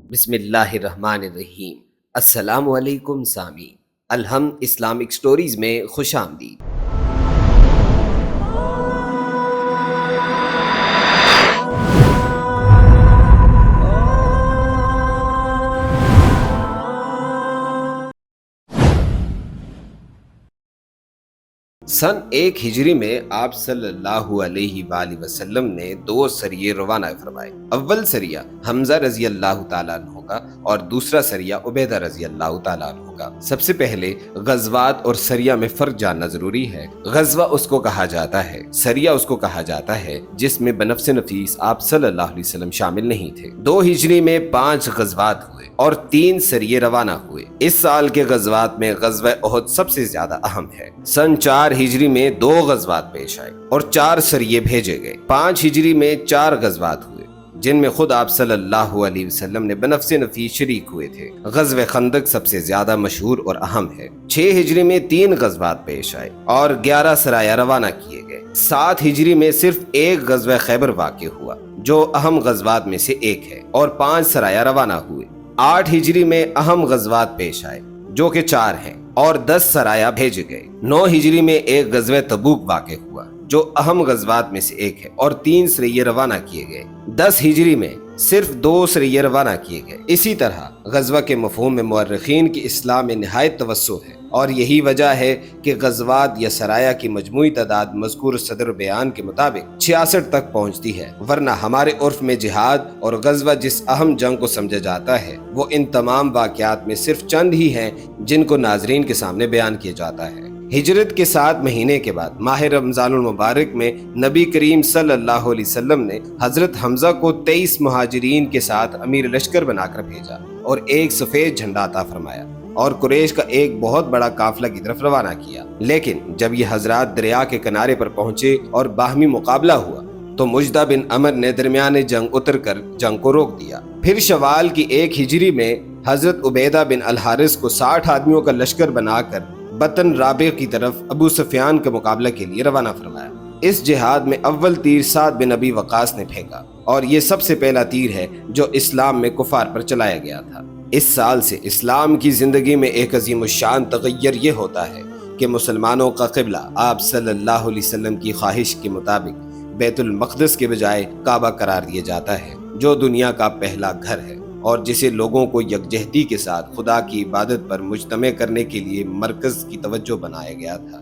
بسم اللہ الرحمن الرحیم۔ السلام علیکم سامعین، الحمد اسلامک سٹوریز میں خوش آمدید۔ سن 1 ہجری میں آپ صلی اللہ علیہ وآلہ وسلم نے 2 سریے روانہ فرمائے۔ اول سریہ حمزہ رضی اللہ تعالیٰ عنہ کا اور دوسرا سریہ عبیدہ رضی اللہ تعالیٰ عنہ کا۔ سب سے پہلے غزوات اور سریہ میں فرق جاننا ضروری ہے۔ غزوہ اس کو کہا جاتا ہے، سریہ اس کو کہا جاتا ہے جس میں بنفس نفیس آپ صلی اللہ علیہ وسلم شامل نہیں تھے۔ 2 ہجری میں 5 غزوات ہوئے اور 3 سریے روانہ ہوئے۔ اس سال کے غزوات میں غزوہ احد سب سے زیادہ اہم ہے۔ سن 4 ہجری میں 2 غزوات پیش آئے اور 4 سریے بھیجے گئے۔ 5 ہجری میں 4 غزوات ہوئے جن میں خود آپ صلی اللہ علیہ وسلم نے بنفس نفیس شریک ہوئے تھے۔ غزوہ خندق سب سے زیادہ مشہور اور اہم ہے۔ 6 ہجری میں 3 غزوات پیش آئے اور 11 سرایا روانہ کیے گئے۔ 7 ہجری میں صرف 1 غزوہ خیبر واقع ہوا جو اہم غزوات میں سے ایک ہے اور 5 سرایا روانہ ہوئے۔ 8 ہجری میں اہم غزوات پیش آئے جو کہ 4 ہیں اور 10 سرایا بھیجے گئے۔ 9 ہجری میں 1 غزوہ تبوک واقع ہوا جو اہم غزوات میں سے ایک ہے اور 3 سریے روانہ کیے گئے۔ 10 ہجری میں صرف 2 سریے روانہ کیے گئے۔ اسی طرح غزوہ کے مفہوم میں مورخین کی اصطلاح میں نہایت توسع ہے اور یہی وجہ ہے کہ غزوات یا سرایا کی مجموعی تعداد مذکور صدر بیان کے مطابق 66 تک پہنچتی ہے، ورنہ ہمارے عرف میں جہاد اور غزوہ جس اہم جنگ کو سمجھا جاتا ہے وہ ان تمام واقعات میں صرف چند ہی ہیں جن کو ناظرین کے سامنے بیان کیا جاتا ہے۔ ہجرت کے 7 مہینے کے بعد ماہ رمضان المبارک میں نبی کریم صلی اللہ علیہ وسلم نے حضرت حمزہ کو 23 مہاجرین کے ساتھ امیر لشکر بنا کر بھیجا اور ایک سفید جھنڈا عطا فرمایا اور قریش کا ایک بہت بڑا قافلہ کی طرف روانہ کیا۔ لیکن جب یہ حضرات دریا کے کنارے پر پہنچے اور باہمی مقابلہ ہوا تو مجدہ بن عمر نے درمیان جنگ اتر کر جنگ کو روک دیا۔ پھر شوال کی 1 ہجری میں حضرت عبیدہ بن الحارث کو 60 آدمیوں کا لشکر بنا کر بطن رابع کی طرف ابو سفیان کے مقابلہ کے لیے روانہ فرمایا۔ اس جہاد میں اول تیر سعد بن ابی وقاص نے پھینکا اور یہ سب سے پہلا تیر ہے جو اسلام میں کفار پر چلایا گیا تھا۔ اس سال سے اسلام کی زندگی میں ایک عظیم الشان تغیر یہ ہوتا ہے کہ مسلمانوں کا قبلہ آپ صلی اللہ علیہ وسلم کی خواہش کے مطابق بیت المقدس کے بجائے کعبہ قرار دیا جاتا ہے جو دنیا کا پہلا گھر ہے اور جسے لوگوں کو یکجہتی کے ساتھ خدا کی عبادت پر مجتمع کرنے کے لیے مرکز کی توجہ بنایا گیا تھا۔